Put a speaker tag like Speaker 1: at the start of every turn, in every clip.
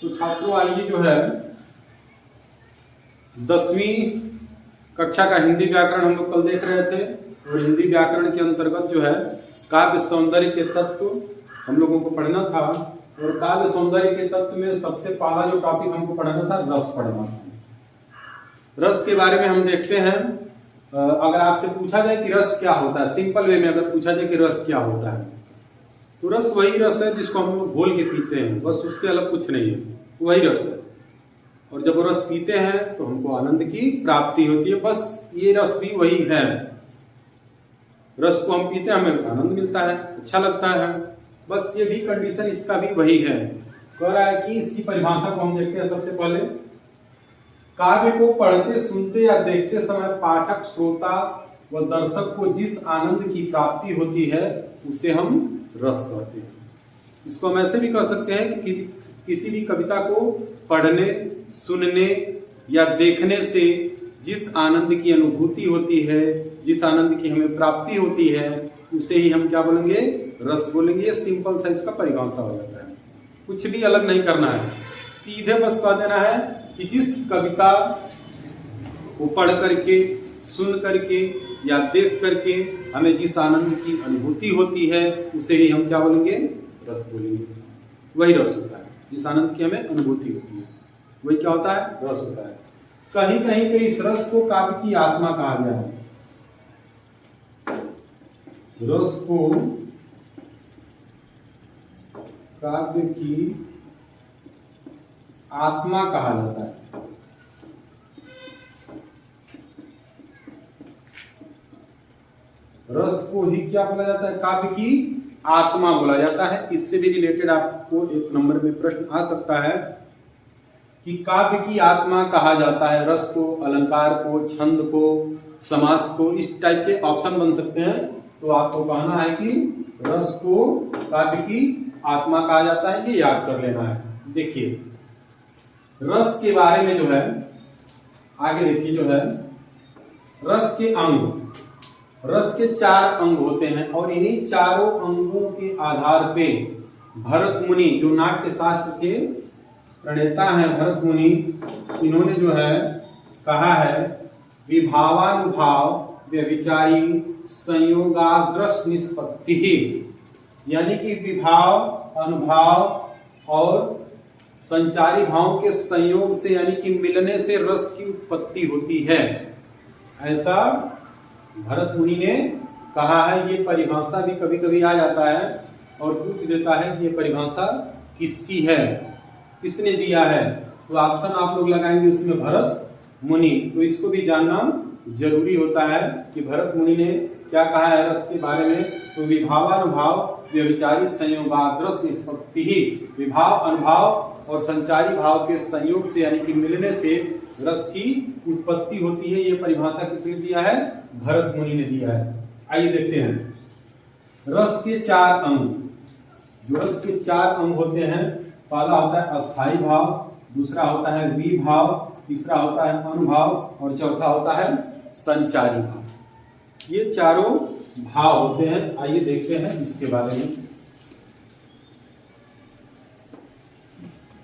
Speaker 1: तो छात्रों आइए जो है 10वीं कक्षा का हिंदी व्याकरण हम लोग कल देख रहे थे और हिंदी व्याकरण के अंतर्गत जो है काव्य सौंदर्य के तत्व हम लोगों को पढ़ना था। और काव्य सौंदर्य के तत्व में सबसे पहला जो टॉपिक हमको पढ़ना था रस पढ़ना था। रस के बारे में हम देखते हैं। अगर आपसे पूछा जाए कि रस क्या होता है, सिंपल वे में अगर पूछा जाए कि रस क्या होता है, तो रस वही रस है जिसको हम लोग घोल के पीते हैं, बस उससे अलग कुछ नहीं है, वही रस है। और जब वो रस पीते हैं तो हमको आनंद की प्राप्ति होती है, बस ये रस भी वही है। रस को हम पीते हैं, हमें आनंद मिलता है, अच्छा लगता है, बस ये भी कंडीशन इसका भी वही है। कह रहा है कि इसकी परिभाषा को हम देखते हैं। सबसे पहले काव्य को पढ़ते सुनते या देखते समय पाठक श्रोता व दर्शक को जिस आनंद की प्राप्ति होती है उसे हम रस कहते हैं। इसको हम ऐसे भी कह सकते हैं कि किसी भी कविता को पढ़ने सुनने या देखने से जिस आनंद की अनुभूति होती है, जिस आनंद की हमें प्राप्ति होती है, उसे ही हम क्या बोलेंगे, रस बोलेंगे। ये सिंपल सा इसका परिभाषा हो जाता है, कुछ भी अलग नहीं करना है, सीधे बस कह देना है कि जिस कविता को पढ़ करके सुन करके या देख करके हमें जिस आनंद की अनुभूति होती है उसे ही हम क्या बोलेंगे, रस बोलेंगे। वही रस होता है जिस आनंद की हमें अनुभूति होती है, वही क्या होता है, रस होता है। कहीं कहीं पे इस रस को काव्य की आत्मा कहा गया है। रस को काव्य की आत्मा कहा जाता है। रस को ही क्या बोला जाता है, काव्य की आत्मा बोला जाता है। इससे भी रिलेटेड आपको एक नंबर में प्रश्न आ सकता है कि काव्य की आत्मा कहा जाता है रस को, अलंकार को, छंद को, समास को, इस टाइप के ऑप्शन बन सकते हैं। तो आपको कहना है कि रस को काव्य की आत्मा कहा जाता है, ये याद कर लेना है। देखिए रस के बारे में जो है आगे देखिए, जो है रस के अंग, रस के 4 अंग होते हैं और इन्हीं चारों अंगों के आधार पे भरत मुनि, जो नाट्य शास्त्र के प्रणेता हैं भरत मुनि, इन्होंने जो है कहा है विभावानुभाव व्यभिचारी संयोगाग्रस निष्पत्ति, यानी कि विभाव अनुभाव और संचारी भाव के संयोग से यानी कि मिलने से रस की उत्पत्ति होती है, ऐसा भरत मुनि ने कहा है। ये परिभाषा भी कभी कभी आ जाता है और पूछ देता है कि ये परिभाषा किसकी है, किसने दिया है, तो ऑप्शन आप लोग लगाएंगे उसमें भरत मुनि। तो इसको भी जानना जरूरी होता है कि भरत मुनि ने क्या कहा है रस के बारे में। तो विभावानुभाव व्यभिचारी संयोगाग्रस निष्पत्ति, विभाव अनुभाव और संचारी भाव के संयोग से यानी कि मिलने से रस की उत्पत्ति होती है। ये परिभाषा किसने दिया है, भरत मुनि ने दिया है। आइए देखते हैं रस के 4 अंग। जो रस के 4 अंग होते हैं, पहला होता है अस्थाई भाव, दूसरा होता है विभाव, तीसरा होता है अनुभाव और चौथा होता है संचारी भाव। ये चारों भाव होते हैं। आइए देखते हैं इसके बारे में।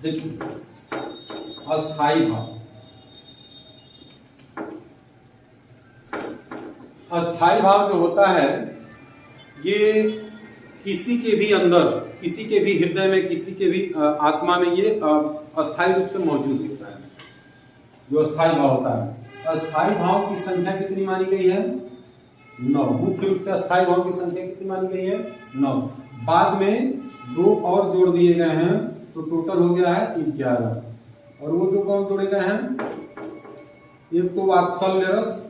Speaker 1: देखिए अस्थाई भाव, अस्थाई भाव जो होता है ये किसी के भी अंदर, किसी के भी हृदय में, किसी के भी आत्मा में ये अस्थाई रूप से मौजूद होता है। जो अस्थाई भाव होता है, अस्थाई भाव की संख्या कितनी मानी गई है, 9। मुख्य रूप से अस्थाई भाव की संख्या कितनी मानी गई है, 9। बाद में 2 और जोड़ दिए गए हैं तो टोटल हो गया है 11। और वो 2 कौन जोड़े गए हैं, एक तो वात्सल्य रस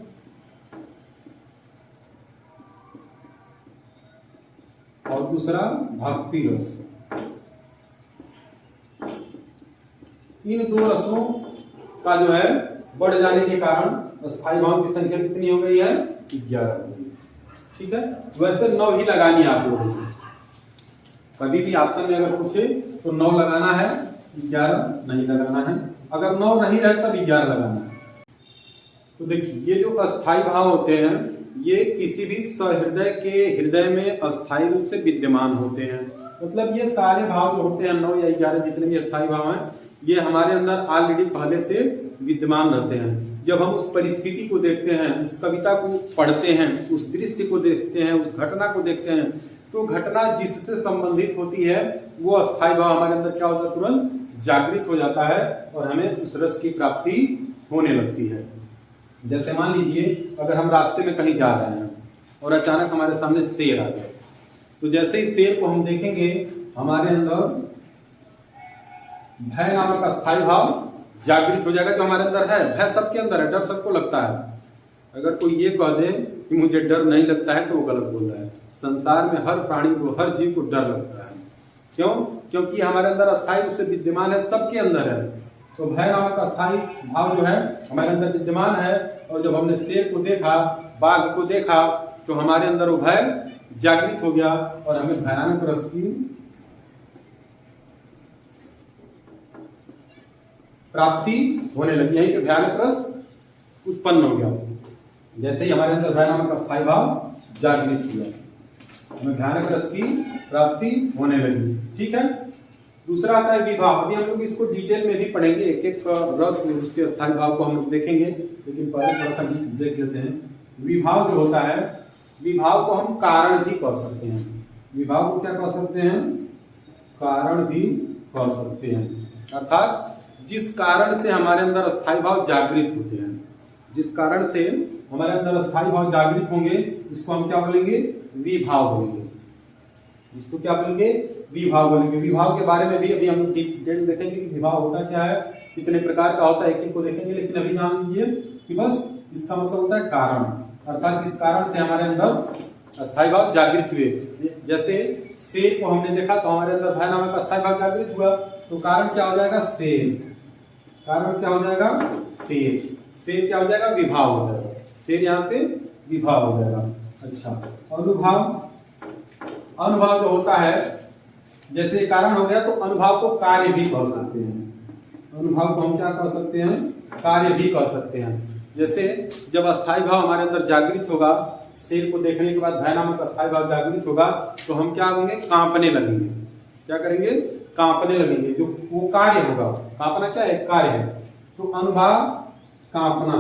Speaker 1: और दूसरा भक्ति रस। इन 2 रसों का जो है बढ़ जाने के कारण अस्थाई भाव की संख्या कितनी हो गई है, 11 हो गई। ठीक है, वैसे 9 ही लगानी है आप लोगों को। कभी भी ऑप्शन में अगर पूछे तो 9 लगाना है, 11 नहीं लगाना है। अगर 9 नहीं रहे तब 11 लगाना है। तो देखिए ये जो अस्थाई भाव होते हैं ये किसी भी सहृदय के हृदय में अस्थाई रूप से विद्यमान होते हैं। मतलब ये सारे भाव जो होते हैं 9 या 11 जितने भी अस्थाई भाव हैं, ये हमारे अंदर ऑलरेडी पहले से विद्यमान रहते हैं। जब हम उस परिस्थिति को देखते हैं, उस कविता को पढ़ते हैं, उस दृश्य को देखते हैं, उस घटना को देखते हैं, तो घटना जिससे संबंधित होती है वो अस्थायी भाव हमारे अंदर क्या होता है, तुरंत जागृत हो जाता है और हमें उस रस की प्राप्ति होने लगती है। जैसे मान लीजिए अगर हम रास्ते में कहीं जा रहे हैं और अचानक हमारे सामने शेर आ गया, तो जैसे ही शेर को हम देखेंगे हमारे अंदर भय नामक अस्थायी भाव जागृत हो जाएगा। जो हमारे अंदर है, भय सबके अंदर है, डर सबको लगता है। अगर कोई ये कह दे कि मुझे डर नहीं लगता है तो वो गलत बोल रहा है। संसार में हर प्राणी को, हर जीव को डर लगता है। क्यों? क्योंकि हमारे अंदर अस्थायी रूप से विद्यमान है, सबके अंदर है। तो भय नामक अस्थायी भाव जो है हमारे अंदर विद्यमान है, और जब हमने शेर को देखा, बाघ को देखा, तो हमारे अंदर वो भय जागृत हो गया और हमें भयानक रस की प्राप्ति होने लगी। यही पे भयानक रस उत्पन्न हो गया। जैसे ही हमारे अंदर भय नामक अस्थायी भाव जागृत हुआ, हमें भयानक रस की प्राप्ति होने लगी। ठीक है। दूसरा आता है विभाव। अभी हम लोग इसको डिटेल में भी पढ़ेंगे, एक एक रस उसके अस्थायी भाव को हम लोग देखेंगे, लेकिन पहले थोड़ा सा देख लेते हैं। विभाव जो होता है, विभाव को हम कारण भी कह सकते हैं। विभाव को क्या कह सकते हैं? कारण भी कह सकते हैं। अर्थात जिस कारण से हमारे अंदर अस्थायी भाव जागृत होते हैं, जिस कारण से हमारे अंदर अस्थायी भाव जागृत होंगे, उसको हम क्या बोलेंगे? विभाव बोलेंगे। इसको क्या बोलेंगे? विभाव बोलेंगे। विभाव के बारे में भी अभी हम डिटेल देखेंगे कि विभाव होता क्या है, कितने प्रकार का होता है, एक एक को देखेंगे। लेकिन अभी जान लीजिए कि बस इसका मतलब होता है कारण, अर्थात इस कारण से हमारे अंदर अस्थायी भाव जागृत हुए। जैसे शेर को हमने देखा तो हमारे अंदर भय नामक अस्थायी भाव जागृत हुआ, तो कारण क्या हो जाएगा? शेर। कारण क्या हो जाएगा? शेर। शेर क्या हो जाएगा? विभाव हो जाएगा। शेर यहाँ पे विभाव हो जाएगा। अच्छा, अनुभव। अनुभव जो होता है, जैसे कारण हो गया, तो अनुभव को कार्य भी कह सकते हैं। अनुभव को हम क्या कह सकते हैं? कार्य भी कह सकते हैं। जैसे जब अस्थायी भाव हमारे अंदर जागृत होगा, शेर को देखने के बाद भय नामक अस्थायी भाव जागृत होगा, तो हम क्या होंगे? कांपने लगेंगे। क्या करेंगे? कांपने लगेंगे। जो वो कार्य होगा, कांपना क्या है? कार्य है। तो अनुभव कांपना,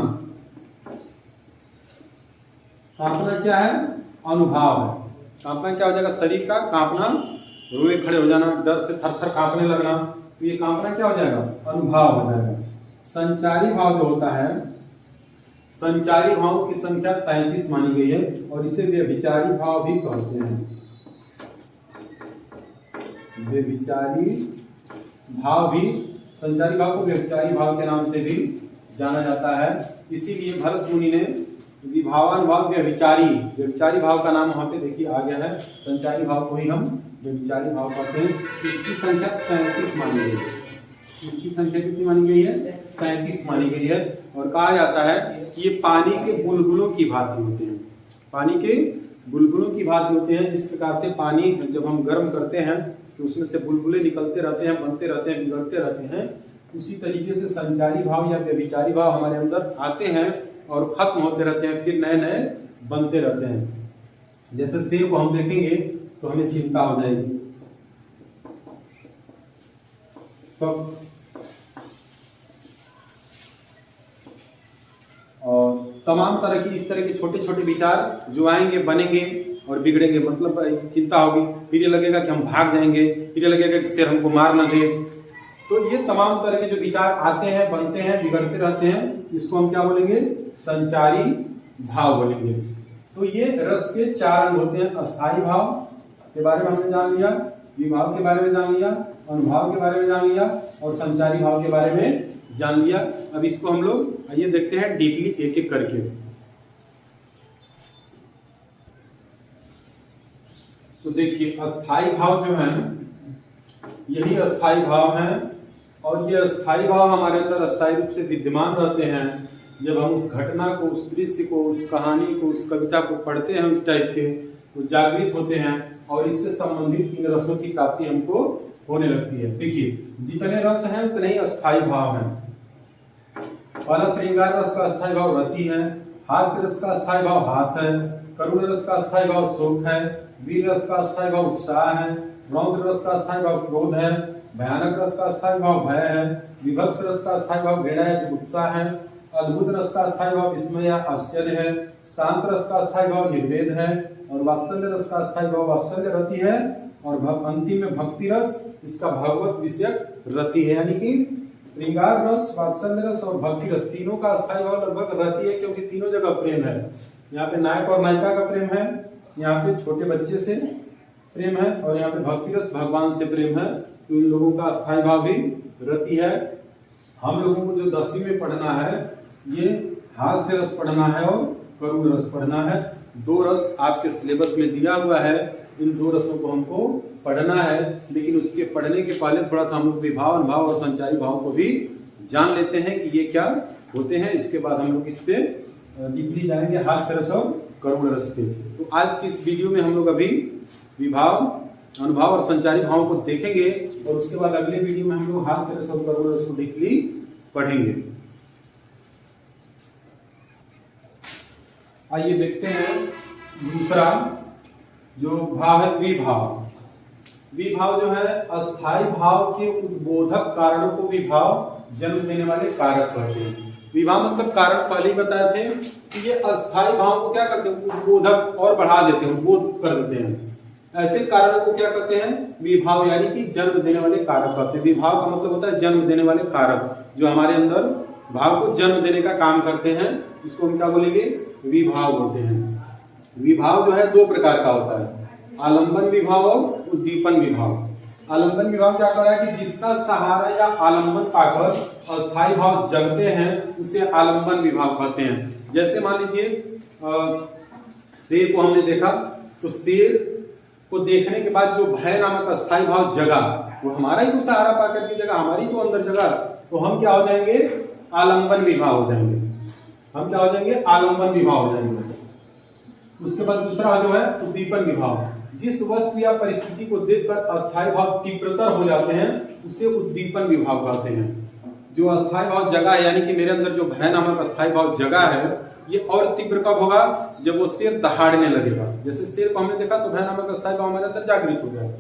Speaker 1: कांपना क्या है? अनुभव है। कांपना क्या हो जाएगा? शरीर का कांपना, रोए खड़े हो जाना, डर से थर-थर कांपने लगना, तो ये कांपना क्या हो जाएगा? अनुभव हो जाएगा। संचारी भाव जो होता है, संचारी भाव की संख्या 33 मानी गई है और इसे व्यभिचारी भाव भी कहते हैं। व्यभिचारी भाव भी, संचारी भाव को व्यभिचारी भाव के नाम से भी जाना जाता है। इसीलिए भरत मुनि ने विभावानुभाव व्यभिचारी, व्यभिचारी भाव का नाम वहां पे देखिए आ गया है। संचारी भाव को ही हम व्यभिचारी भाव कहते हैं। इसकी संख्या 33 मानी गई है। इसकी संख्या कितनी मानी गई है? 33 मानी गई है। और कहा जाता है कि ये पानी के बुलबुलों की भांति होते हैं। पानी के बुलबुलों की भांति होते हैं। जिस प्रकार से पानी जब हम गर्म करते हैं तो उसमें से बुलबुले निकलते रहते हैं, बनते रहते हैं, बिगड़ते रहते हैं, उसी तरीके से संचारी भाव या व्यभिचारी भाव हमारे अंदर आते हैं और खत्म होते रहते हैं, फिर नए नए बनते रहते हैं। जैसे शेर को हम देखेंगे तो हमें चिंता हो जाएगी। सब और तमाम तरह की इस तरह के छोटे छोटे विचार जो आएंगे, बनेंगे और बिगड़ेंगे। मतलब चिंता होगी, फिर ये लगेगा कि हम भाग जाएंगे, फिर ये लगेगा कि शेर हमको मार न दे। तो ये तमाम तरह के जो विचार आते हैं, बनते हैं, बिगड़ते रहते हैं, इसको हम क्या बोलेंगे? संचारी भाव बोलेंगे। तो ये रस के 4 अंग होते हैं। अस्थायी भाव के बारे में हमने जान लिया, विभाव के बारे में जान लिया, अनुभव के बारे में जान लिया और संचारी भाव के बारे में जान लिया। अब इसको हम लोग आइए देखते हैं डीपली एक एक करके। तो देखिए, अस्थायी भाव जो है, यही अस्थायी भाव है और ये अस्थायी भाव हमारे अंदर अस्थायी रूप से विद्यमान रहते हैं। जब हम उस घटना को, उस दृश्य को, उस कहानी को, उस कविता को पढ़ते हैं, उस टाइप के, वो जागृत होते हैं और इससे संबंधित इन रसों की प्राप्ति हमको होने लगती है। देखिए, जितने रस हैं उतने ही अस्थायी भाव हैं। पहला श्रृंगार रस का अस्थायी भाव रति है, हास्य रस का अस्थायी भाव हास है, करुण रस का अस्थायी भाव शोक है, वीर रस का अस्थायी भाव उत्साह है, रौद्र रस का अस्थायी भाव क्रोध है, भयानक रस का अस्थायी भाव भय है, विभत्स रस का अस्थायी भाव घृणा या जुगुप्सा है, अद्भुत रस का अस्थायी भाव विस्मय या आश्चर्य है, शांत रस का अस्थायी भाव निर्वेद है, और वात्सल्य रस का अस्थायी भाव वात्सल्य रति है, और अंतिम में भक्ति रस इसका भगवत विषयक रति है। यानी कि श्रृंगार रस, वात्सल्य रस और भक्ति रस तीनों का अस्थायी भाव लगभग रति है, क्योंकि तीनों जगह प्रेम है। यहाँ पे नायक और नायिका का प्रेम है, यहाँ पे छोटे बच्चे से प्रेम है, और यहाँ पे भक्ति रस भगवान से प्रेम है। तो इन लोगों का अस्थायी भाव भी रति है। हम लोगों को जो 10वीं में पढ़ना है ये हास्य रस पढ़ना है और करुण रस पढ़ना है। 2 रस आपके सिलेबस में दिया हुआ है, इन 2 रसों को हमको पढ़ना है। लेकिन उसके पढ़ने के पहले थोड़ा सा हम लोग विभाव, अनुभाव और संचारी भाव को भी जान लेते हैं कि ये क्या होते हैं। इसके बाद हम लोग इस पे डीपली जाएंगे हास्य रस और करुण रस पे। तो आज की इस वीडियो में हम लोग अभी विभाव, अनुभाव और संचारी भावों को देखेंगे, और उसके बाद अगले वीडियो में हम लोग हास्य रस और करुण रस को डीपली पढ़ेंगे। आइए देखते हैं दूसरा जो भाव है विभाव। विभाव जो है अस्थाई भाव के उद्बोधक कारणों को विभाव जन्म देने वाले कारक कहते हैं। विभाव मतलब कारक पहले ही बताए थे कि ये अस्थाई भाव को क्या करते हैं, उद्बोधक और बढ़ा देते हैं, उद्बोध कर देते हैं। ऐसे कारणों को क्या कहते हैं, विभाव, यानी कि जन्म देने वाले कारक कहते हैं। विभाव का मतलब होता है जन्म देने वाले कारक, जो हमारे अंदर भाव को जन्म देने का काम करते हैं, इसको हम क्या बोलेंगे, विभाव बोलते हैं। विभाव जो है 2 प्रकार का होता है, आलंबन विभाव और उद्दीपन विभाव। आलंबन विभाव क्या कर रहा है कि जिसका सहारा या आलंबन पाकर अस्थाई भाव जगते हैं उसे आलंबन विभाव कहते हैं। जैसे मान लीजिए शेर को हमने देखा, तो शेर को देखने के बाद जो भय नामक अस्थाई भाव जगा, वो हमारा ही तो सहारा पाकर की जगह, हमारी तो अंदर जगह, तो हम क्या हो जाएंगे, आलंबन विभाव हो जाएंगे। हम क्या हो जाएंगे, आलंबन विभाव हो जाएंगे। उसके बाद दूसरा जो है उद्दीपन विभाव। जिस वस्तु या परिस्थिति को देखकर अस्थाई भाव तीव्रतर हो जाते हैं उसे उद्दीपन विभाव कहते हैं। जो अस्थाई भाव जगा है, यानी कि मेरे अंदर जो भय नामक अस्थाई भाव जगा है, ये और तीव्र कब होगा, जब वो शेर दहाड़ने लगेगा। जैसे शेर को हमने देखा तो भय नामक अस्थाई भाव हमारे अंदर जागृत हो गया,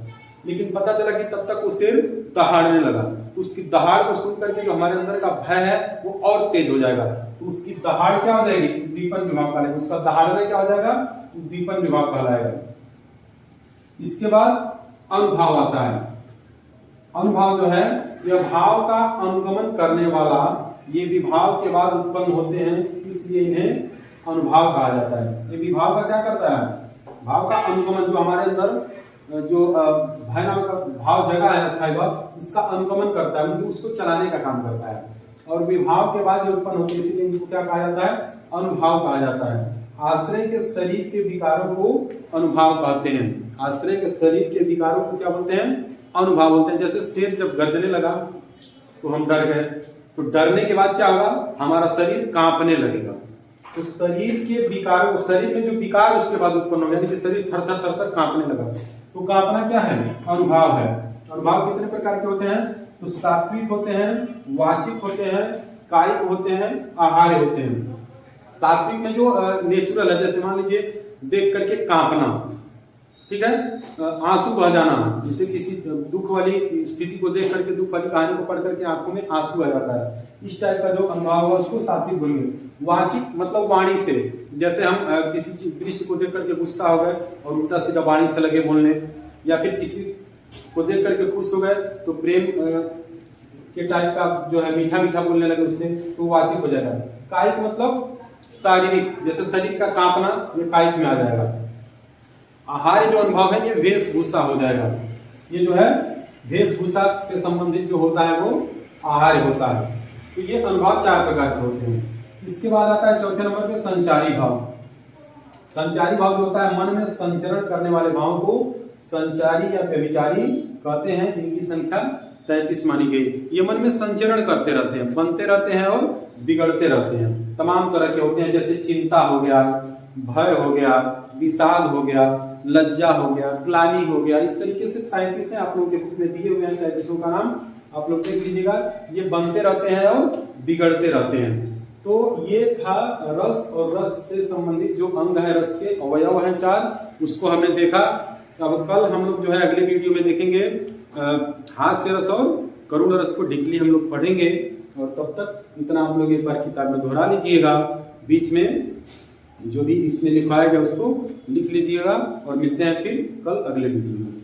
Speaker 1: लेकिन पता चला कि तब तक वो शेर दहाड़ने लगा, तो उसकी दहाड़ को सुन करके जो हमारे अंदर का भय है वो और तेज हो जाएगा, तो उसकी दहाड़ क्या हो जाएगी, उद्दीपन विभाव कहलाएगा। उसका दहाड़ना क्या हो जाएगा, उद्दीपन विभाव कहलाएगा। इसके बाद अनुभाव आता है। अनुभाव जो है यह भाव का अनुगमन करने वाला, ये विभाव के बाद उत्पन्न होते हैं, इसलिए इन्हें अनुभाव कहा जाता है। ये विभाव का क्या करता है, भाव का अनुगमन, जो हमारे अंदर जो भय नामक भाव जगह है अस्थाई भाव, उसका अनुगमन करता है, मतलब उसको चलाने का काम करता है। और विभाव के बाद जो उत्पन्न होते हैं, इसीलिए इनको क्या कहा जाता है, अनुभाव कहा जाता है। आश्रय के शरीर के विकारों को अनुभाव कहते हैं। आश्रय के शरीर के विकारों को क्या बोलते हैं, अनुभाव बोलते हैं। जैसे शेर जब गर्जने लगा तो हम डर गए, तो डरने के बाद क्या होगा, हमारा शरीर कांपने लगेगा। तो शरीर के विकारों, शरीर में जो विकार उसके बाद उत्पन्न हो, यानी कि शरीर थर थर थर थर कांपने लगा, तो कांपना क्या है, अनुभाव है। अनुभाव कितने प्रकार के होते हैं, तो सात्विक होते हैं, वाचिक होते हैं, कायिक होते हैं, आहार्य होते हैं। सात्विक में जो नेचुरल है, जैसे मान लीजिए देख करके कांपना, ठीक है, आंसू बह जाना, जैसे किसी दुख वाली स्थिति को देख करके, दुख वाली कहानी को पढ़ करके आंखों में आंसू आ जाता है, इस टाइप का जो अनुभव है उसको सात्विक बोलेंगे। वाचिक मतलब वाणी से, जैसे हम किसी दृश्य को देख करके गुस्सा हो गए और उल्टा सीधा वाणी से लगे बोलने, या फिर किसी को देख करके खुश हो गए तो प्रेम के टाइप का जो है मीठा मीठा बोलने लगे उससे, तो वाचिक हो जाएगा। कायिक मतलब शारीरिक, जैसे शरीर का कांपना, ये कायिक में आ जाएगा। आहार्य जो अनुभव है ये वेशभूषा हो जाएगा। ये जो है वेशभूषा से संबंधित जो होता है वो आहार्य होता है। तो ये अनुभव 4 प्रकार के होते हैं। इसके बाद आता है चौथे नंबर पे संचारी भाव। संचारी भाव जो होता है मन में संचरण करने वाले भाव को संचारी या व्यभिचारी कहते हैं। इनकी संख्या 33 मानी गई। ये मन में संचरण करते रहते हैं, बनते रहते हैं और बिगड़ते रहते हैं। तमाम तरह के होते हैं, जैसे चिंता हो गया, भय हो गया, विषाद हो गया, लज्जा हो गया, ग्लानि हो गया। इस तरीके से 33 हैं, आप लोगों के बुक में दिए हुए हैं। 33 का नाम आप लोग देख लीजिएगा। ये बनते रहते हैं और बिगड़ते रहते हैं। तो ये था रस और रस से संबंधित जो अंग है, रस के अवयव हैं 4, उसको हमने देखा। अब कल हम लोग जो है अगले वीडियो में देखेंगे हास्य रस और करुण रस को डीपली हम लोग पढ़ेंगे। और तब तक इतना आप लोग एक बार किताब में दोहरा लीजिएगा, बीच में जो भी इसमें लिखवाया गया उसको लिख लीजिएगा, और मिलते हैं फिर कल अगले वीडियो में।